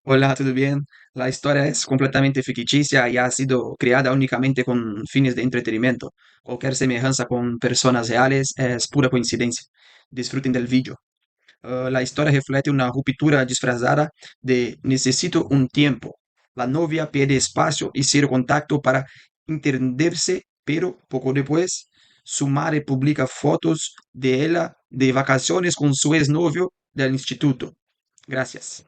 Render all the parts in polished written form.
Hola, ¿todo bien? La historia es completamente ficticia y ha sido creada únicamente con fines de entretenimiento. Cualquier semejanza con personas reales es pura coincidencia. Disfruten del vídeo. La historia refleja una ruptura disfrazada de necesito un tiempo. La novia pide espacio y cero contacto para entenderse, pero poco después, su madre publica fotos de ella de vacaciones con su exnovio del instituto. Gracias.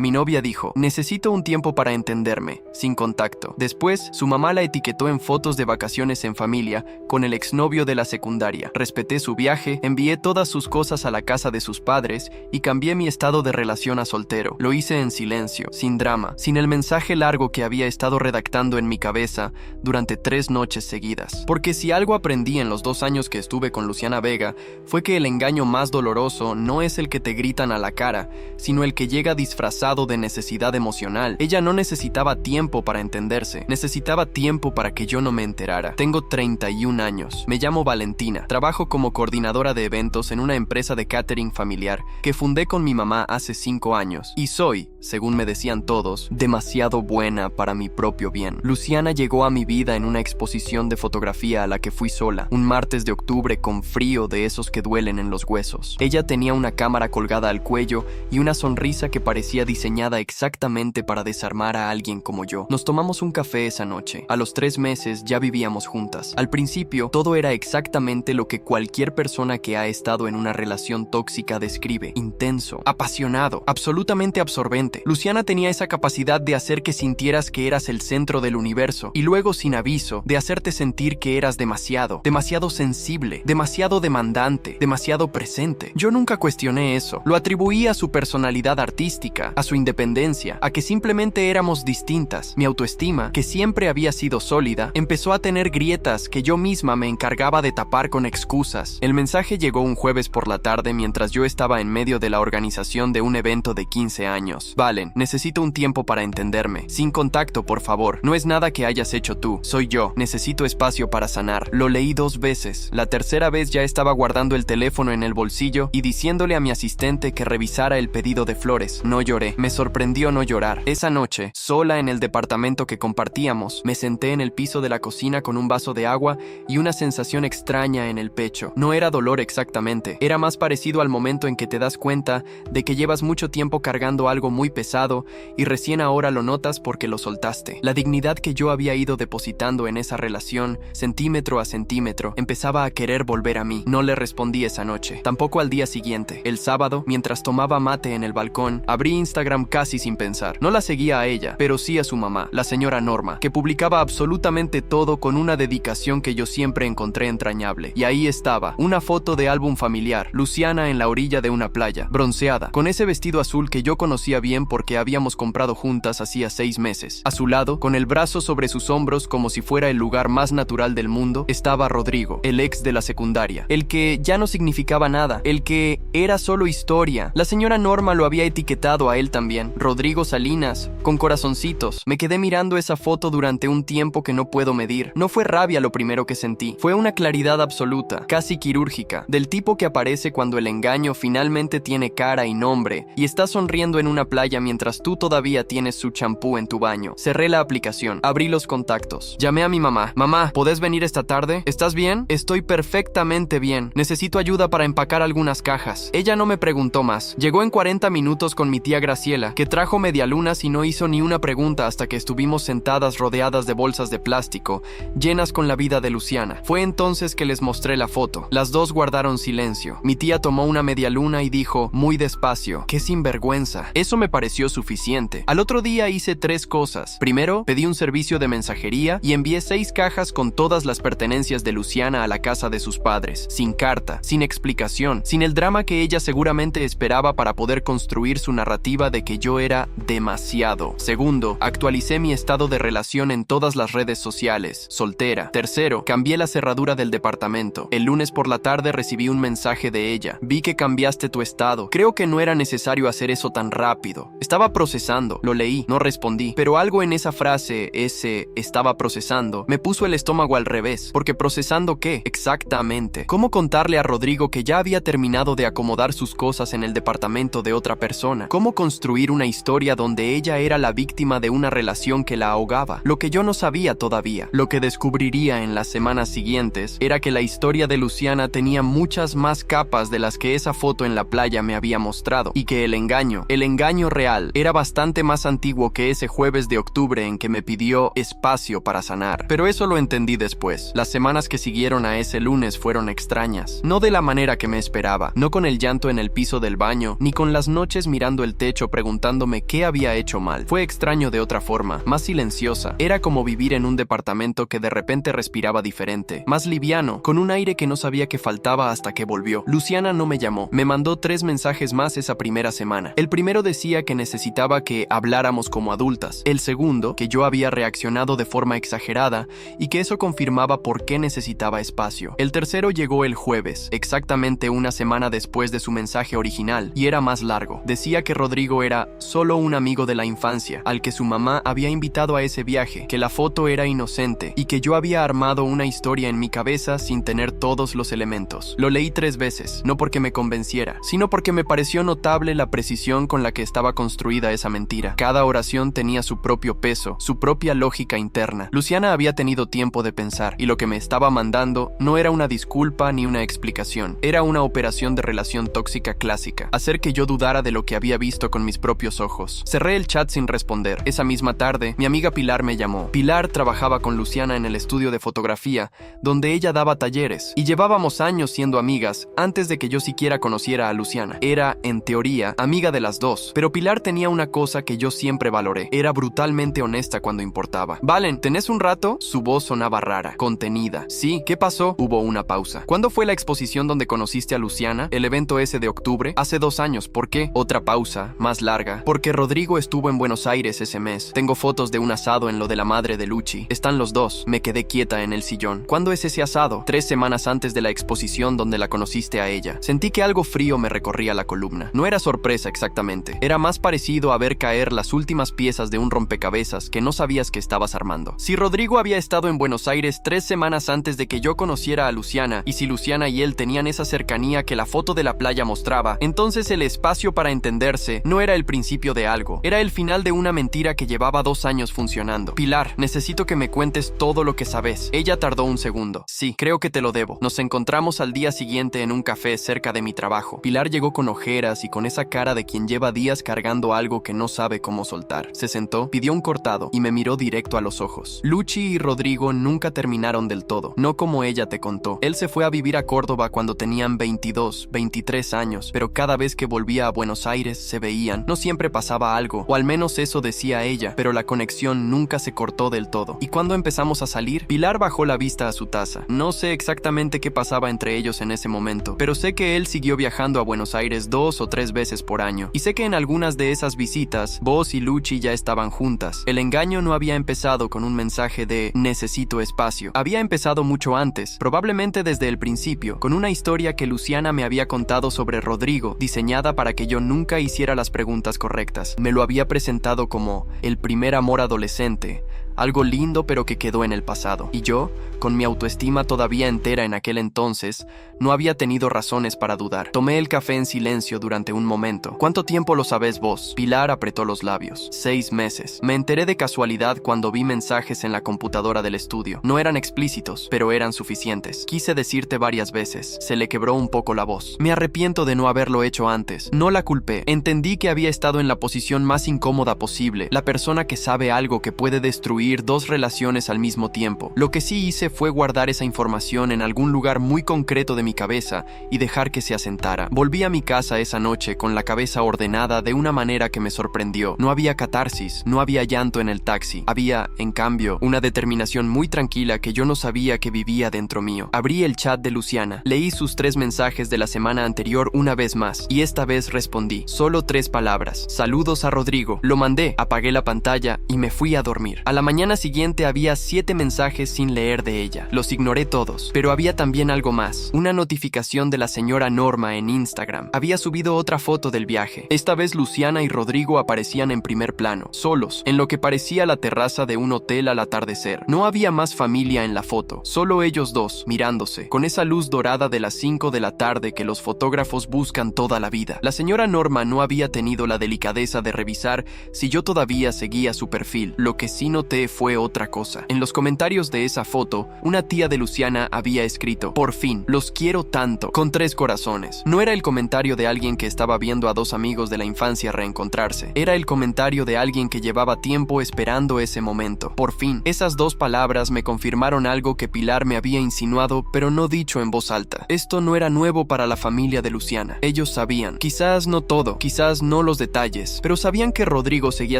Mi novia dijo, necesito un tiempo para entenderme, sin contacto. Después, su mamá la etiquetó en fotos de vacaciones en familia con el exnovio de la secundaria. Respeté su viaje, envié todas sus cosas a la casa de sus padres y cambié mi estado de relación a soltero. Lo hice en silencio, sin drama, sin el mensaje largo que había estado redactando en mi cabeza durante 3 noches seguidas. Porque si algo aprendí en los 2 años que estuve con Luciana Vega, fue que el engaño más doloroso no es el que te gritan a la cara, sino el que llega disfrazado de necesidad emocional. Ella no necesitaba tiempo para entenderse, necesitaba tiempo para que yo no me enterara. Tengo 31 años, me llamo Valentina, trabajo como coordinadora de eventos en una empresa de catering familiar que fundé con mi mamá hace 5 años y soy, según me decían todos, demasiado buena para mi propio bien. Luciana llegó a mi vida en una exposición de fotografía a la que fui sola, un martes de octubre con frío de esos que duelen en los huesos. Ella tenía una cámara colgada al cuello y una sonrisa que parecía diseñada exactamente para desarmar a alguien como yo. Nos tomamos un café esa noche. A los 3 meses ya vivíamos juntas. Al principio, todo era exactamente lo que cualquier persona que ha estado en una relación tóxica describe. Intenso, apasionado, absolutamente absorbente. Luciana tenía esa capacidad de hacer que sintieras que eras el centro del universo y luego, sin aviso, de hacerte sentir que eras demasiado sensible, demasiado demandante, demasiado presente. Yo nunca cuestioné eso. Lo atribuí a su personalidad artística, a su independencia, a que simplemente éramos distintas. Mi autoestima, que siempre había sido sólida, empezó a tener grietas que yo misma me encargaba de tapar con excusas. El mensaje llegó un jueves por la tarde mientras yo estaba en medio de la organización de un evento de 15 años. Valen, necesito un tiempo para entenderme. Sin contacto, por favor. No es nada que hayas hecho tú. Soy yo. Necesito espacio para sanar. Lo leí 2 veces. La tercera vez ya estaba guardando el teléfono en el bolsillo y diciéndole a mi asistente que revisara el pedido de flores. No lloré. Me sorprendió no llorar. Esa noche, sola en el departamento que compartíamos, me senté en el piso de la cocina con un vaso de agua y una sensación extraña en el pecho. No era dolor exactamente. Era más parecido al momento en que te das cuenta de que llevas mucho tiempo cargando algo muy pesado y recién ahora lo notas porque lo soltaste. La dignidad que yo había ido depositando en esa relación, centímetro a centímetro, empezaba a querer volver a mí. No le respondí esa noche. Tampoco al día siguiente. El sábado, mientras tomaba mate en el balcón, abrí Instagram casi sin pensar. No la seguía a ella, pero sí a su mamá, la señora Norma, que publicaba absolutamente todo con una dedicación que yo siempre encontré entrañable. Y ahí estaba, una foto de álbum familiar, Luciana en la orilla de una playa, bronceada, con ese vestido azul que yo conocía bien porque habíamos comprado juntas hacía 6 meses. A su lado, con el brazo sobre sus hombros como si fuera el lugar más natural del mundo, estaba Rodrigo, el ex de la secundaria, el que ya no significaba nada, el que era solo historia. La señora Norma lo había etiquetado a él también, Rodrigo Salinas, con corazoncitos. Me quedé mirando esa foto durante un tiempo que no puedo medir. No fue rabia lo primero que sentí, fue una claridad absoluta, casi quirúrgica, del tipo que aparece cuando el engaño finalmente tiene cara y nombre y está sonriendo en una playa mientras tú todavía tienes su champú en tu baño. Cerré la aplicación, abrí los contactos, llamé a mi mamá. Mamá, ¿podés venir esta tarde? ¿Estás bien? Estoy perfectamente bien. Necesito ayuda para empacar algunas cajas. Ella no me preguntó más. Llegó en 40 minutos con mi tía Graciela, que trajo medialunas y no hizo ni una pregunta hasta que estuvimos sentadas rodeadas de bolsas de plástico, llenas con la vida de Luciana. Fue entonces que les mostré la foto. Las dos guardaron silencio. Mi tía tomó una medialuna y dijo, muy despacio, qué sinvergüenza. Eso me pareció suficiente. Al otro día hice 3 cosas. Primero, pedí un servicio de mensajería y envié 6 cajas con todas las pertenencias de Luciana a la casa de sus padres, sin carta, sin explicación, sin el drama que ella seguramente esperaba para poder construir su narrativa de que yo era demasiado. Segundo, actualicé mi estado de relación en todas las redes sociales, soltera. Tercero, cambié la cerradura del departamento. El lunes por la tarde recibí un mensaje de ella. Vi que cambiaste tu estado. Creo que no era necesario hacer eso tan rápido. Estaba procesando. Lo leí, no respondí. Pero algo en esa frase, ese estaba procesando, me puso el estómago al revés. Porque ¿procesando qué? Exactamente. ¿Cómo contarle a Rodrigo que ya había terminado de acomodar sus cosas en el departamento de otra persona? ¿Cómo construir construir una historia donde ella era la víctima de una relación que la ahogaba. Lo que yo no sabía todavía, lo que descubriría en las semanas siguientes, era que la historia de Luciana tenía muchas más capas de las que esa foto en la playa me había mostrado, y que el engaño real, era bastante más antiguo que ese jueves de octubre en que me pidió espacio para sanar. Pero eso lo entendí después. Las semanas que siguieron a ese lunes fueron extrañas, no de la manera que me esperaba, no con el llanto en el piso del baño, ni con las noches mirando el techo preguntándome qué había hecho mal. Fue extraño de otra forma, más silenciosa. Era como vivir en un departamento que de repente respiraba diferente, más liviano, con un aire que no sabía que faltaba hasta que volvió. Luciana no me llamó. Me mandó 3 mensajes más esa primera semana. El primero decía que necesitaba que habláramos como adultas. El segundo, que yo había reaccionado de forma exagerada y que eso confirmaba por qué necesitaba espacio. El tercero llegó el jueves, exactamente una semana después de su mensaje original, y era más largo. Decía que Rodrigo era solo un amigo de la infancia, al que su mamá había invitado a ese viaje, que la foto era inocente y que yo había armado una historia en mi cabeza sin tener todos los elementos. Lo leí 3 veces, no porque me convenciera, sino porque me pareció notable la precisión con la que estaba construida esa mentira. Cada oración tenía su propio peso, su propia lógica interna. Luciana había tenido tiempo de pensar, y lo que me estaba mandando no era una disculpa ni una explicación. Era una operación de relación tóxica clásica, hacer que yo dudara de lo que había visto con mis propios ojos. Cerré el chat sin responder. Esa misma tarde, mi amiga Pilar me llamó. Pilar trabajaba con Luciana en el estudio de fotografía, donde ella daba talleres, y llevábamos años siendo amigas antes de que yo siquiera conociera a Luciana. Era, en teoría, amiga de las dos, pero Pilar tenía una cosa que yo siempre valoré. Era brutalmente honesta cuando importaba. Valen, ¿tenés un rato? Su voz sonaba rara, contenida. Sí, ¿qué pasó? Hubo una pausa. ¿Cuándo fue la exposición donde conociste a Luciana? El evento ese de octubre. Hace 2 años. ¿Por qué? Otra pausa, más larga. Porque Rodrigo estuvo en Buenos Aires ese mes. Tengo fotos de un asado en lo de la madre de Luchi. Están los dos. Me quedé quieta en el sillón. ¿Cuándo es ese asado? 3 semanas antes de la exposición donde la conociste a ella. Sentí que algo frío me recorría la columna. No era sorpresa exactamente. Era más parecido a ver caer las últimas piezas de un rompecabezas que no sabías que estabas armando. Si Rodrigo había estado en Buenos Aires 3 semanas antes de que yo conociera a Luciana, y si Luciana y él tenían esa cercanía que la foto de la playa mostraba, entonces el espacio para entenderse no era el principio de algo. Era el final de una mentira que llevaba 2 años funcionando. Pilar, necesito que me cuentes todo lo que sabes. Ella tardó un segundo. Sí, creo que te lo debo. Nos encontramos al día siguiente en un café cerca de mi trabajo. Pilar llegó con ojeras y con esa cara de quien lleva días cargando algo que no sabe cómo soltar. Se sentó, pidió un cortado y me miró directo a los ojos. Luchi y Rodrigo nunca terminaron del todo, no como ella te contó. Él se fue a vivir a Córdoba cuando tenían 22, 23 años, pero cada vez que volvía a Buenos Aires se veían. No siempre pasaba algo, o al menos eso decía ella, pero la conexión nunca se cortó del todo. Y cuando empezamos a salir, Pilar bajó la vista a su taza. No sé exactamente qué pasaba entre ellos en ese momento, pero sé que él siguió viajando a Buenos Aires 2 o 3 veces por año. Y sé que en algunas de esas visitas, vos y Luchi ya estaban juntas. El engaño no había empezado con un mensaje de necesito espacio. Había empezado mucho antes, probablemente desde el principio, con una historia que Luciana me había contado sobre Rodrigo, diseñada para que yo nunca hiciera las preguntas correctas. Me lo había presentado como el primer amor adolescente, algo lindo pero que quedó en el pasado. Y yo, con mi autoestima todavía entera en aquel entonces, no había tenido razones para dudar. Tomé el café en silencio durante un momento. ¿Cuánto tiempo lo sabés vos? Pilar apretó los labios. 6 meses. Me enteré de casualidad cuando vi mensajes en la computadora del estudio. No eran explícitos, pero eran suficientes. Quise decirte varias veces. Se le quebró un poco la voz. Me arrepiento de no haberlo hecho antes. No la culpé. Entendí que había estado en la posición más incómoda posible. La persona que sabe algo que puede destruir 2 relaciones al mismo tiempo. Lo que sí hice fue guardar esa información en algún lugar muy concreto de mi cabeza y dejar que se asentara. Volví a mi casa esa noche con la cabeza ordenada de una manera que me sorprendió. No había catarsis, no había llanto en el taxi. Había, en cambio, una determinación muy tranquila que yo no sabía que vivía dentro mío. Abrí el chat de Luciana. Leí sus 3 mensajes de la semana anterior una vez más, y esta vez respondí. Solo 3 palabras. Saludos a Rodrigo. Lo mandé, apagué la pantalla y me fui a dormir. A la mañana siguiente había 7 mensajes sin leer de ella. Los ignoré todos, pero había también algo más. Una notificación de la señora Norma en Instagram. Había subido otra foto del viaje. Esta vez Luciana y Rodrigo aparecían en primer plano, solos, en lo que parecía la terraza de un hotel al atardecer. No había más familia en la foto, solo ellos dos, mirándose, con esa luz dorada de las 5 de la tarde que los fotógrafos buscan toda la vida. La señora Norma no había tenido la delicadeza de revisar si yo todavía seguía su perfil. Lo que sí noté fue otra cosa. En los comentarios de esa foto, una tía de Luciana había escrito: "Por fin, los quiero tanto", con 3 corazones. No era el comentario de alguien que estaba viendo a 2 amigos de la infancia reencontrarse. Era el comentario de alguien que llevaba tiempo esperando ese momento. Por fin. Esas 2 palabras me confirmaron algo que Pilar me había insinuado, pero no dicho en voz alta. Esto no era nuevo para la familia de Luciana. Ellos sabían. Quizás no todo, quizás no los detalles, pero sabían que Rodrigo seguía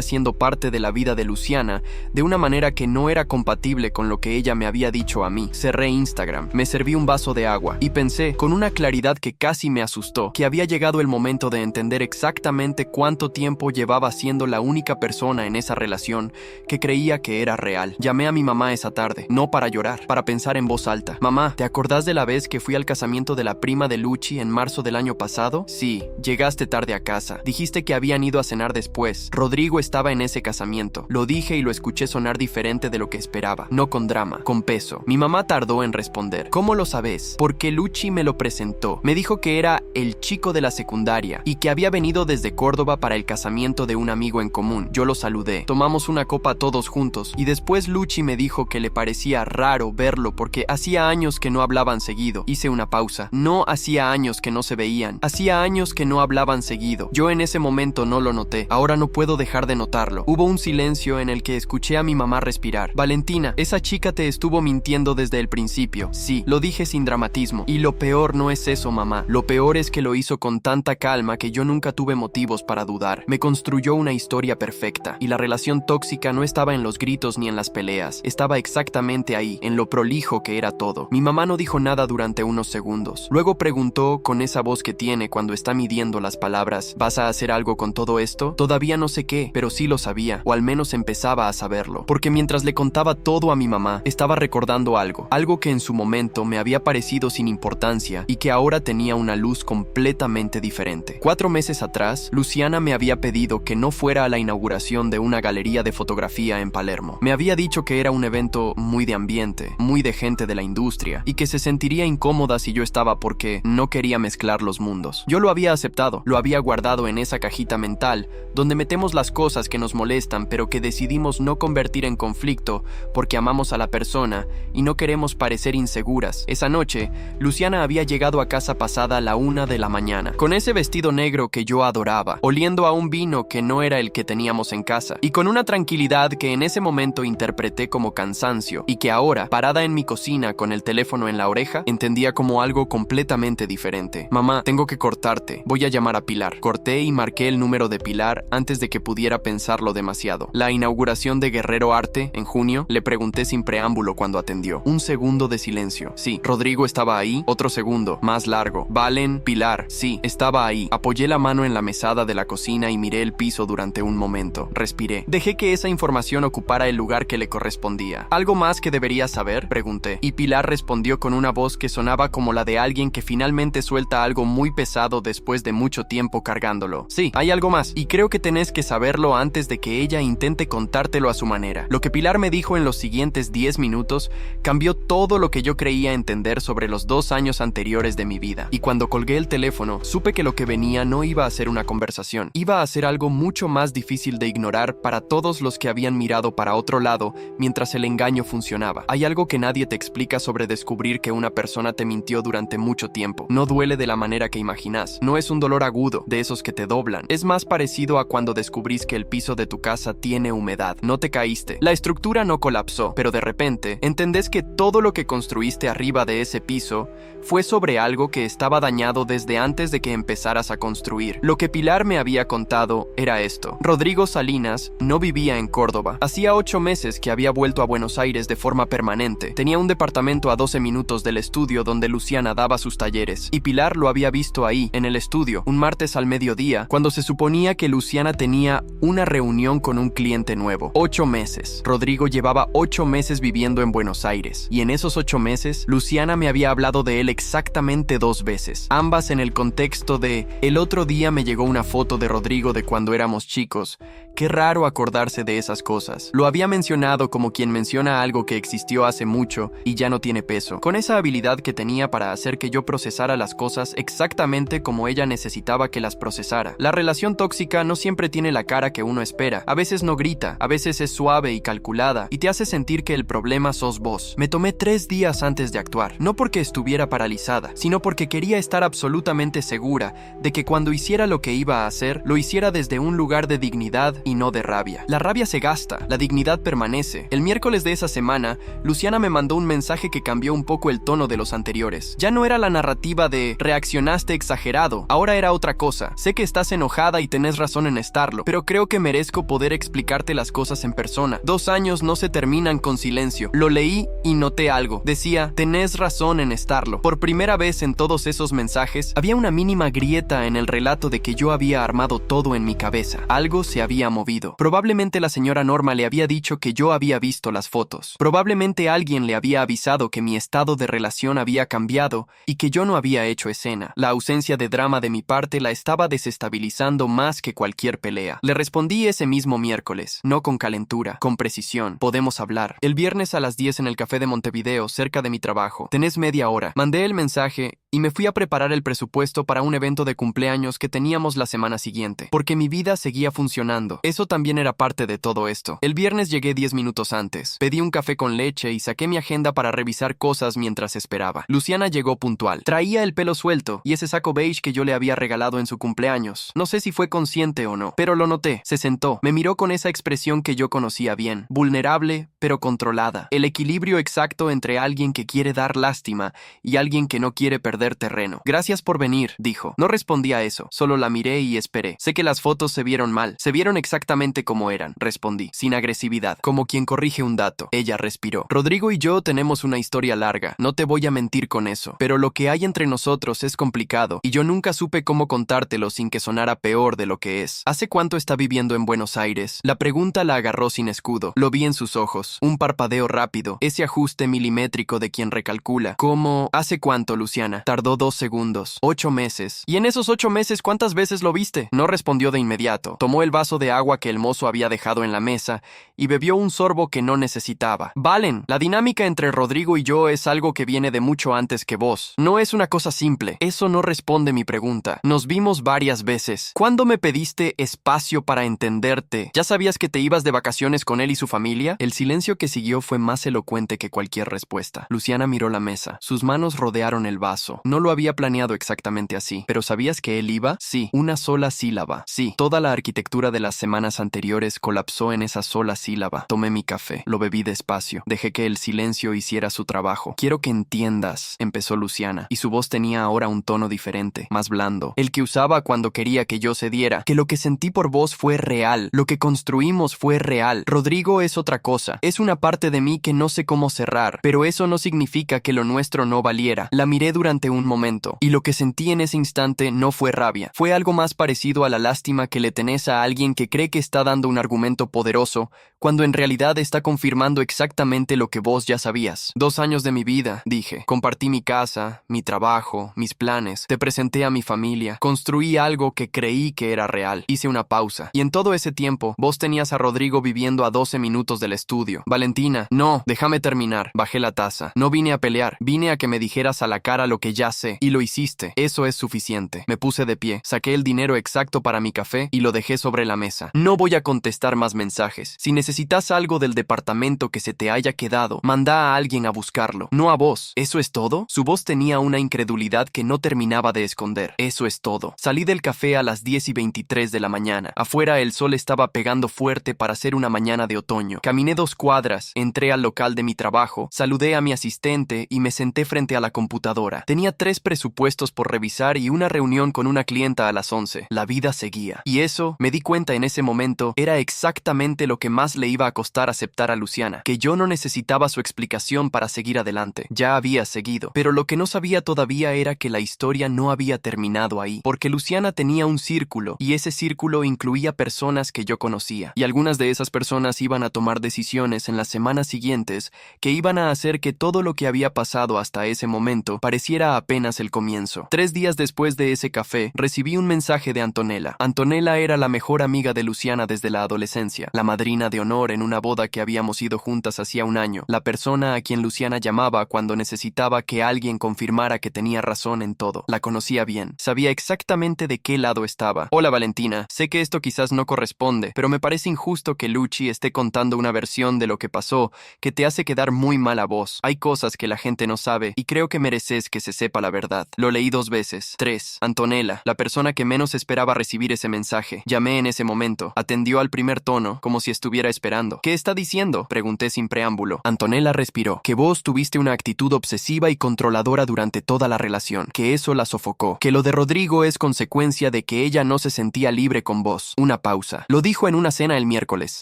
siendo parte de la vida de Luciana de una manera que no era compatible con lo que ella me había dicho a mí. Cerré Instagram, me serví un vaso de agua y pensé, con una claridad que casi me asustó, que había llegado el momento de entender exactamente cuánto tiempo llevaba siendo la única persona en esa relación que creía que era real. Llamé a mi mamá esa tarde, no para llorar, para pensar en voz alta. Mamá, ¿te acordás de la vez que fui al casamiento de la prima de Luchi en marzo del año pasado? Sí, llegaste tarde a casa. Dijiste que habían ido a cenar después. Rodrigo estaba en ese casamiento. Lo dije y lo escuché sonar diferente de lo que esperaba. No con drama, con peso. Mi mamá tardó en responder. ¿Cómo lo sabes? Porque Luchi me lo presentó. Me dijo que era el chico de la secundaria y que había venido desde Córdoba para el casamiento de un amigo en común. Yo lo saludé. Tomamos una copa todos juntos y después Luchi me dijo que le parecía raro verlo porque hacía años que no hablaban seguido. Hice una pausa. No hacía años que no se veían. Hacía años que no hablaban seguido. Yo en ese momento no lo noté. Ahora no puedo dejar de notarlo. Hubo un silencio en el que escuché a mi mamá respirar. Valentina, esa chica te estuvo mintiendo desde el principio. Sí, lo dije sin dramatismo. Y lo peor no es eso, mamá. Lo peor es que lo hizo con tanta calma que yo nunca tuve motivos para dudar. Me construyó una historia perfecta. Y la relación tóxica no estaba en los gritos ni en las peleas. Estaba exactamente ahí, en lo prolijo que era todo. Mi mamá no dijo nada durante unos segundos. Luego preguntó con esa voz que tiene cuando está midiendo las palabras: ¿vas a hacer algo con todo esto? Todavía no sé qué, pero sí lo sabía, o al menos empezaba a saberlo. Porque mientras le contaba todo a mi mamá, estaba recordando algo que en su momento me había parecido sin importancia y que ahora tenía una luz completamente diferente. 4 meses atrás, Luciana me había pedido que no fuera a la inauguración de una galería de fotografía en Palermo. Me había dicho que era un evento muy de ambiente, muy de gente de la industria, y que se sentiría incómoda si yo estaba porque no quería mezclar los mundos. Yo lo había aceptado, lo había guardado en esa cajita mental, donde metemos las cosas que nos molestan pero que decidimos no convertir en conflicto porque amamos a la persona y no queremos parecer inseguras. Esa noche, Luciana había llegado a casa pasada la 1 de la mañana, con ese vestido negro que yo adoraba, oliendo a un vino que no era el que teníamos en casa, y con una tranquilidad que en ese momento interpreté como cansancio, y que ahora, parada en mi cocina con el teléfono en la oreja, entendía como algo completamente diferente. Mamá, tengo que cortarte, voy a llamar a Pilar. Corté y marqué el número de Pilar antes de que pudiera pensarlo demasiado. La inauguración de Guerrero Arte, en junio, le pregunté sin preámbulo cuando atendió. Un segundo de silencio. Sí, Rodrigo estaba ahí. Otro segundo, más largo. Valen, Pilar, sí, estaba ahí. Apoyé la mano en la mesada de la cocina y miré el piso durante un momento. Respiré. Dejé que esa información ocupara el lugar que le correspondía. ¿Algo más que debería saber?, pregunté. Y Pilar respondió con una voz que sonaba como la de alguien que finalmente suelta algo muy pesado después de mucho tiempo cargándolo. Sí, hay algo más, y creo que tenés que saberlo antes de que ella intente contártelo a su manera. Lo que Pilar me dijo en los siguientes 10 minutos cambió todo lo que yo creía entender sobre los 2 años anteriores de mi vida. Y cuando colgué el teléfono, supe que lo que venía no iba a ser una conversación. Iba a ser algo mucho más difícil de ignorar para todos los que habían mirado para otro lado mientras el engaño funcionaba. Hay algo que nadie te explica sobre descubrir que una persona te mintió durante mucho tiempo. No duele de la manera que imaginas. No es un dolor agudo, de esos que te doblan. Es más parecido a cuando descubrís que el piso de tu casa tiene humedad. No te caíste. La estructura no colapsó, pero de repente entendés que todo lo que construiste arriba de ese piso fue sobre algo que estaba dañado desde antes de que empezaras a construir. Lo que Pilar me había contado era esto. Rodrigo Salinas no vivía en Córdoba. Hacía 8 meses que había vuelto a Buenos Aires de forma permanente. Tenía un departamento a 12 minutos del estudio donde Luciana daba sus talleres, y Pilar lo había visto ahí, en el estudio, un martes al mediodía, cuando se suponía que Luciana tenía una reunión con un cliente nuevo. 8 meses. meses. Rodrigo llevaba 8 meses viviendo en Buenos Aires, y en esos 8 meses, Luciana me había hablado de él exactamente 2 veces, ambas en el contexto de: el otro día me llegó una foto de Rodrigo de cuando éramos chicos. Qué raro acordarse de esas cosas. Lo había mencionado como quien menciona algo que existió hace mucho y ya no tiene peso, con esa habilidad que tenía para hacer que yo procesara las cosas exactamente como ella necesitaba que las procesara. La relación tóxica no siempre tiene la cara que uno espera. A veces no grita, a veces es suave y calculada y te hace sentir que el problema sos vos. Me tomé 3 días antes de actuar, no porque estuviera paralizada, sino porque quería estar absolutamente segura de que cuando hiciera lo que iba a hacer, lo hiciera desde un lugar de dignidad y no de rabia. La rabia se gasta, la dignidad permanece. El miércoles de esa semana, Luciana me mandó un mensaje que cambió un poco el tono de los anteriores. Ya no era la narrativa de reaccionaste exagerado, ahora era otra cosa. Sé que estás enojada y tenés razón en estarlo, pero creo que merezco poder explicarte las cosas en persona. 2 años no se terminan con silencio. Lo leí y noté algo. Decía, tenés razón en estarlo. Por primera vez en todos esos mensajes, había una mínima grieta en el relato de que yo había armado todo en mi cabeza. Algo se había movido. Probablemente la señora Norma le había dicho que yo había visto las fotos. Probablemente alguien le había avisado que mi estado de relación había cambiado y que yo no había hecho escena. La ausencia de drama de mi parte la estaba desestabilizando más que cualquier pelea. Le respondí ese mismo miércoles, no con calentura, con precisión. Podemos hablar. El viernes a las 10 en el café de Montevideo, cerca de mi trabajo. Tenés media hora. Mandé el mensaje y me fui a preparar el presupuesto para un evento de cumpleaños que teníamos la semana siguiente, porque mi vida seguía funcionando. Eso también era parte de todo esto. El viernes llegué 10 minutos antes. Pedí un café con leche y saqué mi agenda para revisar cosas mientras esperaba. Luciana llegó puntual. Traía el pelo suelto y ese saco beige que yo le había regalado en su cumpleaños. No sé si fue consciente o no, pero lo noté. Se sentó. Me miró con esa expresión que yo conocía bien. Vulnerable, pero controlada. El equilibrio exacto entre alguien que quiere dar lástima y alguien que no quiere perder terreno. Gracias por venir, dijo. No respondí a eso. Solo la miré y esperé. Sé que las fotos se vieron mal. Se vieron exactamente como eran, respondí, sin agresividad, como quien corrige un dato. Ella respiró. Rodrigo y yo tenemos una historia larga. No te voy a mentir con eso. Pero lo que hay entre nosotros es complicado y yo nunca supe cómo contártelo sin que sonara peor de lo que es. ¿Hace cuánto está viviendo en Buenos Aires? La pregunta la agarró sin escudo. Lo vi en sus ojos. Un parpadeo rápido. Ese ajuste milimétrico de quien recalcula. ¿Cómo? ¿Hace cuánto, Luciana? Tardó 2 segundos. 8 meses. ¿Y en esos 8 meses cuántas veces lo viste? No respondió de inmediato. Tomó el vaso de agua que el mozo había dejado en la mesa y bebió un sorbo que no necesitaba. Valen, la dinámica entre Rodrigo y yo es algo que viene de mucho antes que vos. No es una cosa simple. Eso no responde mi pregunta. Nos vimos varias veces. ¿Cuándo me pediste espacio para entenderte? ¿Ya sabías que te ibas de vacaciones con él y su familia? El silencio que siguió fue más elocuente que cualquier respuesta. Luciana miró la mesa. Sus manos rodearon el vaso. No lo había planeado exactamente así, pero ¿sabías que él iba? Sí, una sola sílaba. Sí, toda la arquitectura de las semanas anteriores colapsó en esa sola sílaba. Tomé mi café, lo bebí despacio, dejé que el silencio hiciera su trabajo. Quiero que entiendas, empezó Luciana, y su voz tenía ahora un tono diferente, más blando, el que usaba cuando quería que yo cediera, que lo que sentí por vos fue real, lo que construimos fue real. Rodrigo es otra cosa, es una parte de mí que no sé cómo cerrar, pero eso no significa que lo nuestro no valiera. La miré durante un momento, y lo que sentí en ese instante no fue rabia, fue algo más parecido a la lástima que le tenés a alguien que cree que está dando un argumento poderoso, cuando en realidad está confirmando exactamente lo que vos ya sabías. 2 años de mi vida, dije. Compartí mi casa, mi trabajo, mis planes, te presenté a mi familia, construí algo que creí que era real. Hice una pausa, y en todo ese tiempo, vos tenías a Rodrigo viviendo a 12 minutos del estudio. Valentina, no, déjame terminar. Bajé la taza. No vine a pelear, vine a que me dijeras a la cara lo que ya sé, y lo hiciste. Eso es suficiente. Me puse de pie, saqué el dinero exacto para mi café y lo dejé sobre la mesa. No voy a contestar más mensajes. Si necesitas algo del departamento que se te haya quedado, manda a alguien a buscarlo, no a vos. ¿Eso es todo? Su voz tenía una incredulidad que no terminaba de esconder. Eso es todo. Salí del café a las 10:23 de la mañana. Afuera el sol estaba pegando fuerte para ser una mañana de otoño. Caminé 2 cuadras, entré al local de mi trabajo, saludé a mi asistente y me senté frente a la computadora. Tenía Tenía 3 presupuestos por revisar y una reunión con una clienta a las 11. La vida seguía. Y eso, me di cuenta en ese momento, era exactamente lo que más le iba a costar aceptar a Luciana, que yo no necesitaba su explicación para seguir adelante. Ya había seguido. Pero lo que no sabía todavía era que la historia no había terminado ahí, porque Luciana tenía un círculo, y ese círculo incluía personas que yo conocía. Y algunas de esas personas iban a tomar decisiones en las semanas siguientes que iban a hacer que todo lo que había pasado hasta ese momento pareciera apenas el comienzo. 3 días después de ese café, recibí un mensaje de Antonella. Antonella era la mejor amiga de Luciana desde la adolescencia, la madrina de honor en una boda que habíamos ido juntas hacía un año, la persona a quien Luciana llamaba cuando necesitaba que alguien confirmara que tenía razón en todo. La conocía bien, sabía exactamente de qué lado estaba. Hola Valentina, sé que esto quizás no corresponde, pero me parece injusto que Lucci esté contando una versión de lo que pasó que te hace quedar muy mal a vos. Hay cosas que la gente no sabe y creo que mereces que se sepa la verdad. Lo leí 2 veces. 3. Antonella, la persona que menos esperaba recibir ese mensaje. Llamé en ese momento. Atendió al primer tono, como si estuviera esperando. ¿Qué está diciendo?, pregunté sin preámbulo. Antonella respiró. Que vos tuviste una actitud obsesiva y controladora durante toda la relación. Que eso la sofocó. Que lo de Rodrigo es consecuencia de que ella no se sentía libre con vos. Una pausa. Lo dijo en una cena el miércoles.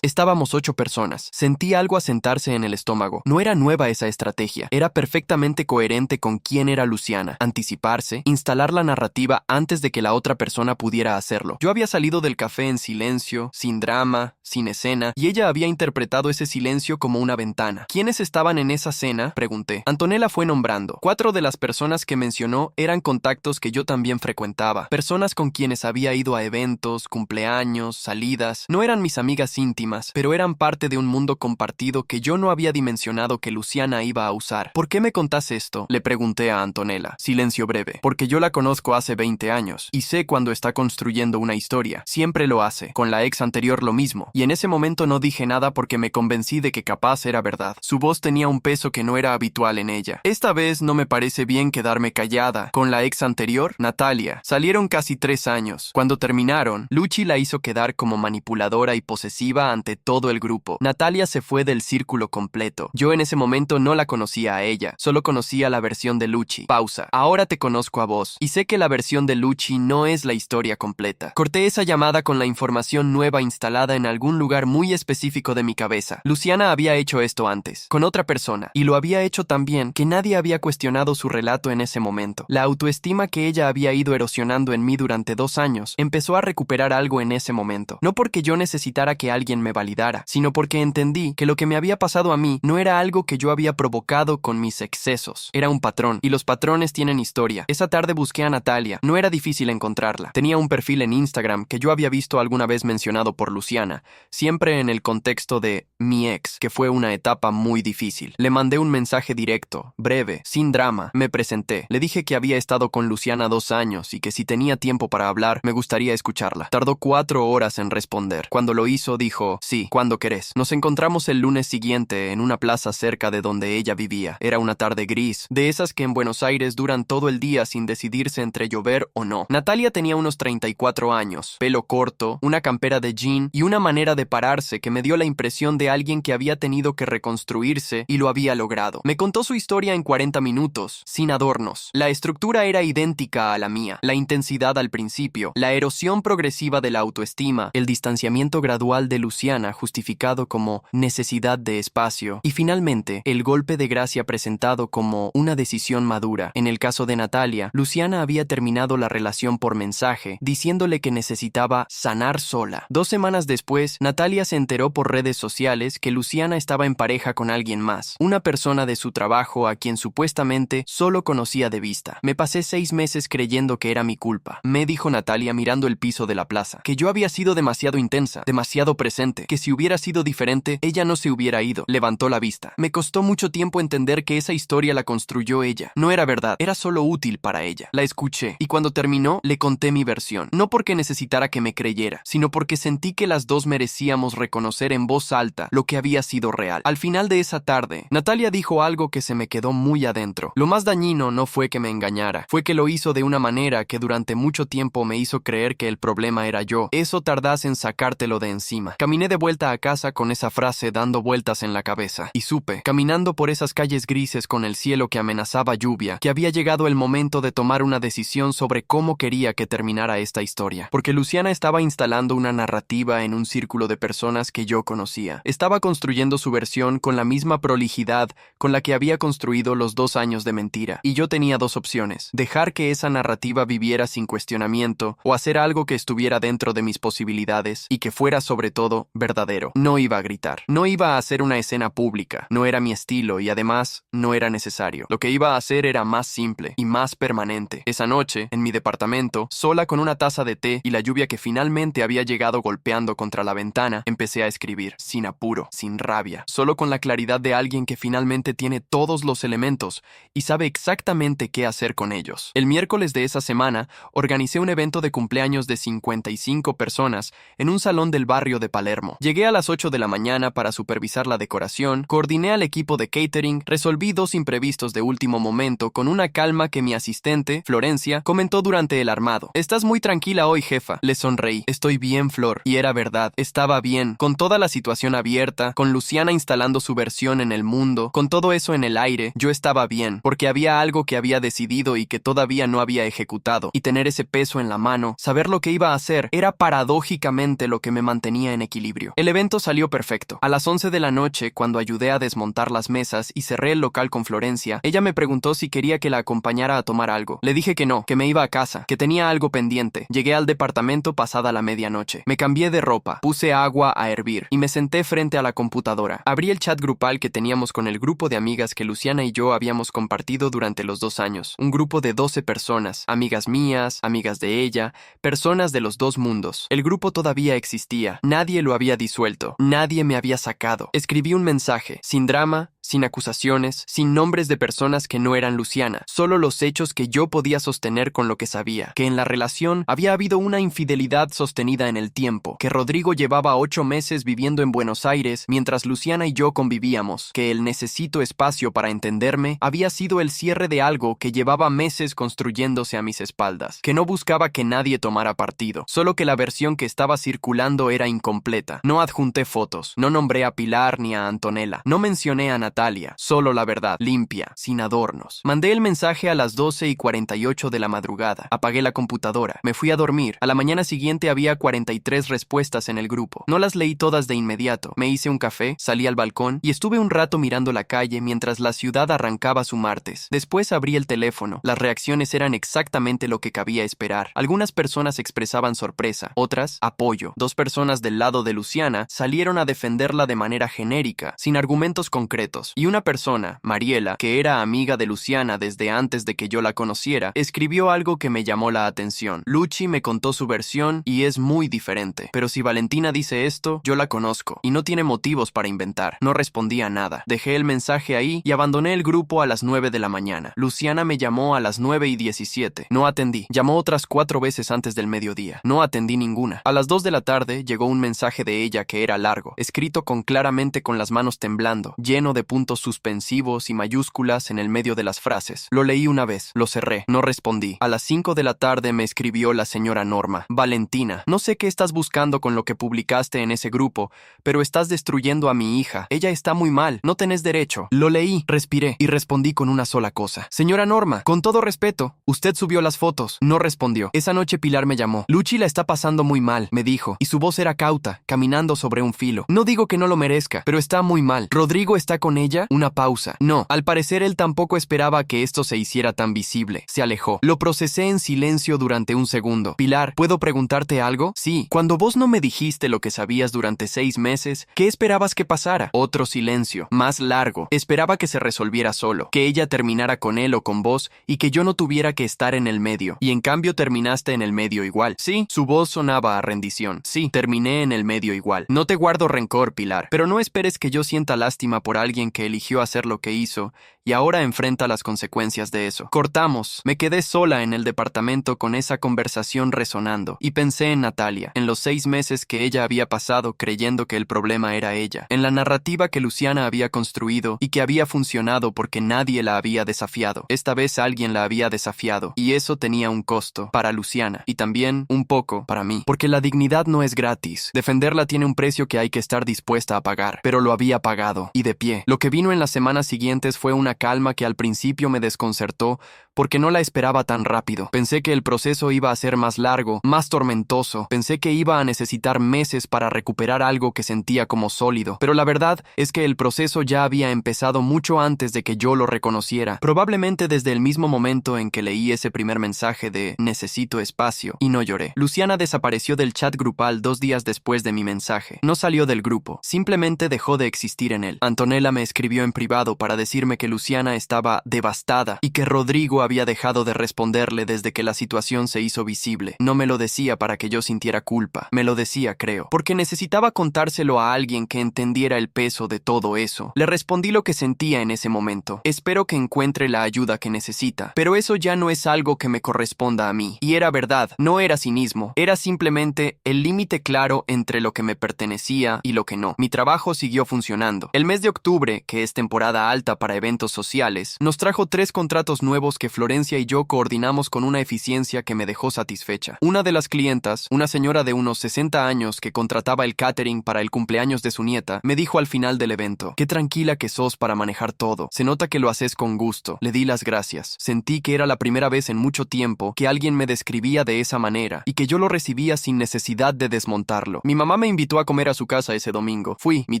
Estábamos 8 personas. Sentí algo asentarse en el estómago. No era nueva esa estrategia. Era perfectamente coherente con quién era Luciana. Anticiparse, instalar la narrativa antes de que la otra persona pudiera hacerlo. Yo había salido del café en silencio, sin drama, sin escena, y ella había interpretado ese silencio como una ventana. ¿Quiénes estaban en esa cena?, pregunté. Antonella fue nombrando. 4 de las personas que mencionó eran contactos que yo también frecuentaba. Personas con quienes había ido a eventos, cumpleaños, salidas. No eran mis amigas íntimas, pero eran parte de un mundo compartido que yo no había dimensionado que Luciana iba a usar. ¿Por qué me contás esto?, le pregunté a Antonella. Silencio breve. Porque yo la conozco hace 20 años y sé cuando está construyendo una historia. Siempre lo hace. Con la ex anterior lo mismo. Y en ese momento no dije nada porque me convencí de que capaz era verdad. Su voz tenía un peso que no era habitual en ella. Esta vez no me parece bien quedarme callada. Con la ex anterior, Natalia, salieron casi 3 años. Cuando terminaron, Lucci la hizo quedar como manipuladora y posesiva ante todo el grupo. Natalia se fue del círculo completo. Yo en ese momento no la conocía a ella, solo conocía la versión de Lucci. Pausa. Ahora te conozco a vos, y sé que la versión de Lucci no es la historia completa. Corté esa llamada con la información nueva instalada en algún lugar muy específico de mi cabeza. Luciana había hecho esto antes, con otra persona, y lo había hecho tan bien que nadie había cuestionado su relato en ese momento. La autoestima que ella había ido erosionando en mí durante 2 años empezó a recuperar algo en ese momento. No porque yo necesitara que alguien me validara, sino porque entendí que lo que me había pasado a mí no era algo que yo había provocado con mis excesos. Era un patrón, y los patrones tienen historia. Esa tarde busqué a Natalia. No era difícil encontrarla. Tenía un perfil en Instagram que yo había visto alguna vez mencionado por Luciana, siempre en el contexto de mi ex, que fue una etapa muy difícil. Le mandé un mensaje directo, breve, sin drama. Me presenté. Le dije que había estado con Luciana 2 años y que si tenía tiempo para hablar, me gustaría escucharla. Tardó 4 horas en responder. Cuando lo hizo, dijo, sí, cuando querés. Nos encontramos el lunes siguiente en una plaza cerca de donde ella vivía. Era una tarde gris, de esas que en Buenos Aires duran todo el día sin decidirse entre llover o no. Natalia tenía unos 34 años, pelo corto, una campera de jean y una manera de pararse que me dio la impresión de alguien que había tenido que reconstruirse y lo había logrado. Me contó su historia en 40 minutos, sin adornos. La estructura era idéntica a la mía. La intensidad al principio, la erosión progresiva de la autoestima, el distanciamiento gradual de Luciana justificado como necesidad de espacio y finalmente el golpe de gracia presentado como una decisión madura. En el caso de Natalia, Luciana había terminado la relación por mensaje, diciéndole que necesitaba sanar sola. 2 semanas después, Natalia se enteró por redes sociales que Luciana estaba en pareja con alguien más, una persona de su trabajo a quien supuestamente solo conocía de vista. Me pasé 6 meses creyendo que era mi culpa. Me dijo Natalia mirando el piso de la plaza, que yo había sido demasiado intensa, demasiado presente, que si hubiera sido diferente, ella no se hubiera ido. Levantó la vista. Me costó mucho tiempo entender que esa historia la construyó ella. No era verdad, era solo útil para ella. La escuché, y cuando terminó, le conté mi versión. No porque necesitara que me creyera, sino porque sentí que las dos merecíamos reconocer en voz alta lo que había sido real. Al final de esa tarde, Natalia dijo algo que se me quedó muy adentro. Lo más dañino no fue que me engañara, fue que lo hizo de una manera que durante mucho tiempo me hizo creer que el problema era yo. Eso tardás en sacártelo de encima. Caminé de vuelta a casa con esa frase dando vueltas en la cabeza, y supe, caminando por esas calles grises con el cielo que amenazaba lluvia, que que había llegado el momento de tomar una decisión sobre cómo quería que terminara esta historia, porque Luciana estaba instalando una narrativa en un círculo de personas que yo conocía. Estaba construyendo su versión con la misma prolijidad con la que había construido los 2 años de mentira, y yo tenía 2 opciones: dejar que esa narrativa viviera sin cuestionamiento o hacer algo que estuviera dentro de mis posibilidades y que fuera sobre todo verdadero. No iba a gritar, no iba a hacer una escena pública, no era mi estilo y además no era necesario. Lo que iba a hacer era más simple y más permanente. Esa noche, en mi departamento, sola con una taza de té y la lluvia que finalmente había llegado golpeando contra la ventana, empecé a escribir, sin apuro, sin rabia, solo con la claridad de alguien que finalmente tiene todos los elementos y sabe exactamente qué hacer con ellos. El miércoles de esa semana, organicé un evento de cumpleaños de 55 personas en un salón del barrio de Palermo. Llegué a las 8 de la mañana para supervisar la decoración, coordiné al equipo de catering, resolví 2 imprevistos de último momento con una calma que mi asistente, Florencia, comentó durante el armado. «Estás muy tranquila hoy, jefa». Le sonreí. «Estoy bien, Flor». Y era verdad, estaba bien, con toda la situación abierta, con Luciana instalando su versión en el mundo, con todo eso en el aire, yo estaba bien, porque había algo que había decidido y que todavía no había ejecutado, y tener ese peso en la mano, saber lo que iba a hacer, era paradójicamente lo que me mantenía en equilibrio. El evento salió perfecto. A las 11 de la noche, cuando ayudé a desmontar las mesas y cerré el local con Florencia, ella me preguntó si quería que la acompañara a tomar algo. Le dije que no, que me iba a casa, que tenía algo pendiente. Llegué al departamento pasada la medianoche. Me cambié de ropa, puse agua a hervir y me senté frente a la computadora. Abrí el chat grupal que teníamos con el grupo de amigas que Luciana y yo habíamos compartido durante los 2 años. Un grupo de 12 personas, amigas mías, amigas de ella, personas de los 2 mundos. El grupo todavía existía. Nadie lo había disuelto. Nadie me había sacado. Escribí un mensaje, sin drama, sin acusaciones, sin nombres de personas que no eran Luciana, solo los hechos que yo podía sostener con lo que sabía, que en la relación había habido una infidelidad sostenida en el tiempo, que Rodrigo llevaba 8 meses viviendo en Buenos Aires mientras Luciana y yo convivíamos, que el necesito espacio para entenderme había sido el cierre de algo que llevaba meses construyéndose a mis espaldas, que no buscaba que nadie tomara partido, solo que la versión que estaba circulando era incompleta. No adjunté fotos, no nombré a Pilar ni a Antonella, no mencioné a Natalia, solo la verdad, limpia, sin adornos. Mandé el mensaje a las 12:48 de la madrugada. Apagué la computadora. Me fui a dormir. A la mañana siguiente había 43 respuestas en el grupo. No las leí todas de inmediato. Me hice un café, salí al balcón y estuve un rato mirando la calle mientras la ciudad arrancaba su martes. Después abrí el teléfono. Las reacciones eran exactamente lo que cabía esperar. Algunas personas expresaban sorpresa, otras, apoyo. 2 personas del lado de Luciana salieron a defenderla de manera genérica, sin argumentos concretos. Y una persona, Mariela, que era amiga de Luciana desde antes de que yo la conociera, escribió algo que me llamó la atención. Luchi me contó su versión y es muy diferente. Pero si Valentina dice esto, yo la conozco y no tiene motivos para inventar. No respondí a nada. Dejé el mensaje ahí y abandoné el grupo a las 9 de la mañana. Luciana me llamó a las 9:17. No atendí. Llamó otras 4 veces antes del mediodía. No atendí ninguna. A las 2 de la tarde llegó un mensaje de ella que era largo, escrito claramente con las manos temblando, lleno de puntos suspensivos y mayúsculas en el medio de las frases. Lo leí una vez, lo cerré, no respondí. A las 5 de la tarde me escribió la señora Norma. Valentina, no sé qué estás buscando con lo que publicaste en ese grupo, pero estás destruyendo a mi hija. Ella está muy mal, no tenés derecho. Lo leí, respiré y respondí con una sola cosa. Señora Norma, con todo respeto, usted subió las fotos. No respondió. Esa noche Pilar me llamó. Luchi la está pasando muy mal, me dijo, y su voz era cauta, caminando sobre un filo. No digo que no lo merezca, pero está muy mal. ¿Rodrigo está con ella? Una pausa. No, al parecer él tampoco esperaba que esto se hiciera tan visible. Se alejó. Lo procesé en silencio durante un segundo. Pilar, ¿puedo preguntarte algo? Sí. Cuando vos no me dijiste lo que sabías durante 6 meses, ¿qué esperabas que pasara? Otro silencio, más largo. Esperaba que se resolviera solo, que ella terminara con él o con vos y que yo no tuviera que estar en el medio. Y en cambio terminaste en el medio igual. Sí, su voz sonaba a rendición. Sí, terminé en el medio igual. No te guardo rencor, Pilar, pero no esperes que yo sienta lástima por alguien que eligió hacer lo que hizo y ahora enfrenta las consecuencias de eso. Cortamos. Me quedé sola en el departamento con esa conversación resonando y pensé en Natalia, en los 6 meses que ella había pasado creyendo que el problema era ella, en la narrativa que Luciana había construido y que había funcionado porque nadie la había desafiado. Esta vez alguien la había desafiado y eso tenía un costo para Luciana y también un poco para mí, porque la dignidad no es gratis. Defenderla tiene un precio que hay que estar dispuesta a pagar, pero lo había pagado y de pie. Lo que vino en las semanas siguientes fue una calma que al principio me desconcertó porque no la esperaba tan rápido. Pensé que el proceso iba a ser más largo, más tormentoso. Pensé que iba a necesitar meses para recuperar algo que sentía como sólido. Pero la verdad es que el proceso ya había empezado mucho antes de que yo lo reconociera. Probablemente desde el mismo momento en que leí ese primer mensaje de "necesito espacio", y no lloré. Luciana desapareció del chat grupal 2 días después de mi mensaje. No salió del grupo, simplemente dejó de existir en él. Antonella me escribió en privado para decirme que Luciana estaba devastada y que Rodrigo había dejado de responderle desde que la situación se hizo visible. No me lo decía para que yo sintiera culpa. Me lo decía, creo, porque necesitaba contárselo a alguien que entendiera el peso de todo eso. Le respondí lo que sentía en ese momento. Espero que encuentre la ayuda que necesita. Pero eso ya no es algo que me corresponda a mí. Y era verdad, no era cinismo. Era simplemente el límite claro entre lo que me pertenecía y lo que no. Mi trabajo siguió funcionando. El mes de octubre, que es temporada alta para eventos sociales, nos trajo 3 contratos nuevos que Florencia y yo coordinamos con una eficiencia que me dejó satisfecha. Una de las clientas, una señora de unos 60 años que contrataba el catering para el cumpleaños de su nieta, me dijo al final del evento: "Qué tranquila que sos para manejar todo. Se nota que lo haces con gusto". Le di las gracias. Sentí que era la primera vez en mucho tiempo que alguien me describía de esa manera y que yo lo recibía sin necesidad de desmontarlo. Mi mamá me invitó a comer a su casa ese domingo. Fui. Mi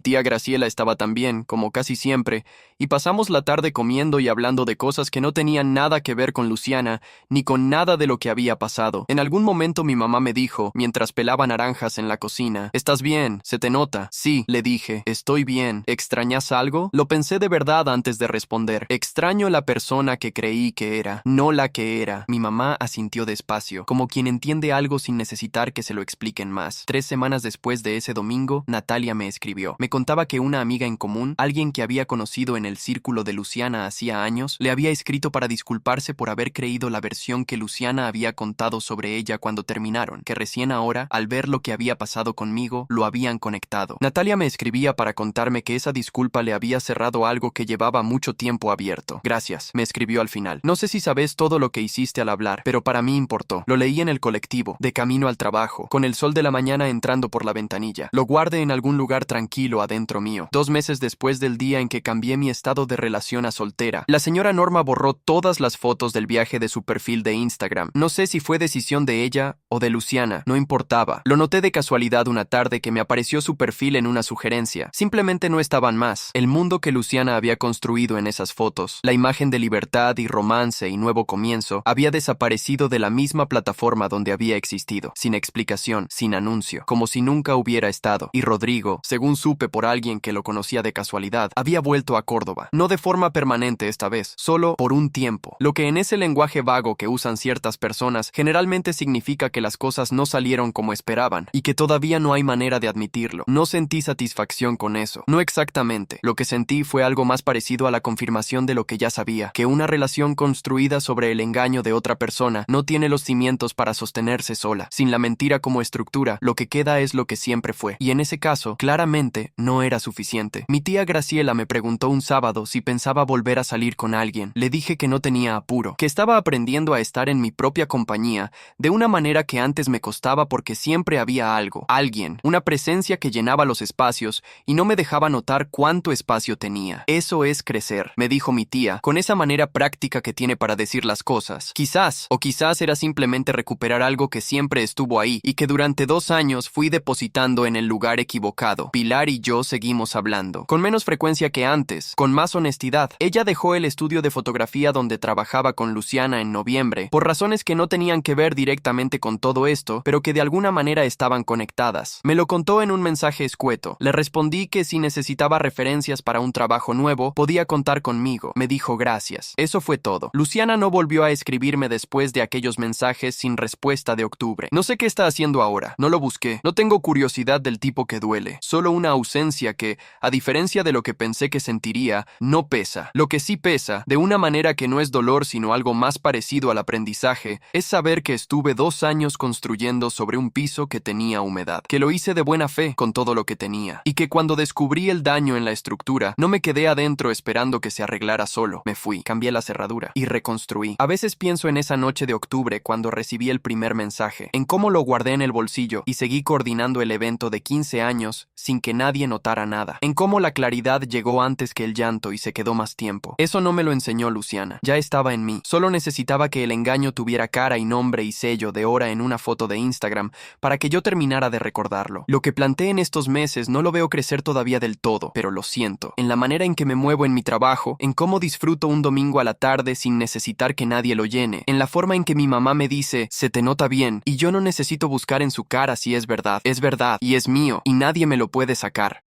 tía Graciela estaba también, como casi siempre, y pasamos la tarde comiendo y hablando de cosas que no tenían nada que ver con Luciana, ni con nada de lo que había pasado. En algún momento mi mamá me dijo, mientras pelaba naranjas en la cocina: "¿Estás bien? Se te nota". "Sí", le dije, "estoy bien". "¿Extrañas algo?". Lo pensé de verdad antes de responder. Extraño la persona que creí que era, no la que era. Mi mamá asintió despacio, como quien entiende algo sin necesitar que se lo expliquen más. 3 semanas después de ese domingo, Natalia me escribió. Me contaba que una amiga en común, alguien que había conocido en el círculo de Luciana hacía años, le había escrito para disculparse por haber creído la versión que Luciana había contado sobre ella cuando terminaron, que recién ahora, al ver lo que había pasado conmigo, lo habían conectado. Natalia me escribía para contarme que esa disculpa le había cerrado algo que llevaba mucho tiempo abierto. "Gracias", me escribió al final. "No sé si sabes todo lo que hiciste al hablar, pero para mí importó. Lo leí en el colectivo, de camino al trabajo, con el sol de la mañana entrando por la ventanilla. Lo guardé en algún lugar tranquilo adentro mío. 2 meses después del día en que cambié mi estado de relación a soltera, la señora Norma borró todas las fotos del viaje de su perfil de Instagram. No sé si fue decisión de ella o de Luciana, no importaba. Lo noté de casualidad una tarde que me apareció su perfil en una sugerencia. Simplemente no estaban más. El mundo que Luciana había construido en esas fotos, la imagen de libertad y romance y nuevo comienzo, había desaparecido de la misma plataforma donde había existido, sin explicación, sin anuncio, como si nunca hubiera estado. Y Rodrigo, según supe por alguien que lo conocía de casualidad, había vuelto a Córdoba. No de forma permanente esta vez, solo por un tiempo. Lo que en ese lenguaje vago que usan ciertas personas generalmente significa que las cosas no salieron como esperaban y que todavía no hay manera de admitirlo. No sentí satisfacción con eso. No exactamente. Lo que sentí fue algo más parecido a la confirmación de lo que ya sabía, que una relación construida sobre el engaño de otra persona no tiene los cimientos para sostenerse sola. Sin la mentira como estructura, lo que queda es lo que siempre fue. Y en ese caso, claramente, no era suficiente. Mi tía Graciela me preguntó un sábado si pensaba volver a salir con alguien. Le dije que no tenía apuro, que estaba aprendiendo a estar en mi propia compañía de una manera que antes me costaba porque siempre había algo, alguien, una presencia que llenaba los espacios y no me dejaba notar cuánto espacio tenía. Eso es crecer, me dijo mi tía, con esa manera práctica que tiene para decir las cosas. Quizás era simplemente recuperar algo que siempre estuvo ahí y que durante 2 años fui depositando en el lugar equivocado. Pilar y yo seguimos hablando, con menos frecuencia que antes, con más honestidad. Ella dejó el estudio de fotografía donde trabajaba con Luciana en noviembre, por razones que no tenían que ver directamente con todo esto, pero que de alguna manera estaban conectadas. Me lo contó en un mensaje escueto. Le respondí que si necesitaba referencias para un trabajo nuevo, podía contar conmigo. Me dijo gracias. Eso fue todo. Luciana no volvió a escribirme después de aquellos mensajes sin respuesta de octubre. No sé qué está haciendo ahora. No lo busqué. No tengo curiosidad del tipo que duele. Solo una ausencia que, a diferencia de lo que pensé que sentiría, no pesa. Lo que sí pesa, de una manera que no es dolor sino algo más parecido al aprendizaje, es saber que estuve 2 años construyendo sobre un piso que tenía humedad, que lo hice de buena fe con todo lo que tenía, y que cuando descubrí el daño en la estructura, no me quedé adentro esperando que se arreglara solo. Me fui, cambié la cerradura y reconstruí. A veces pienso en esa noche de octubre cuando recibí el primer mensaje, en cómo lo guardé en el bolsillo y seguí coordinando el evento de 15 años sin que nadie notara nada, en cómo la claridad llegó antes que el llanto y se quedó más más tiempo. Eso no me lo enseñó Luciana, ya estaba en mí. Solo necesitaba que el engaño tuviera cara y nombre y sello de hora en una foto de Instagram para que yo terminara de recordarlo. Lo que planté en estos meses no lo veo crecer todavía del todo, pero lo siento. En la manera en que me muevo en mi trabajo, en cómo disfruto un domingo a la tarde sin necesitar que nadie lo llene, en la forma en que mi mamá me dice, se te nota bien, y yo no necesito buscar en su cara si es verdad y es mío, y nadie me lo puede sacar.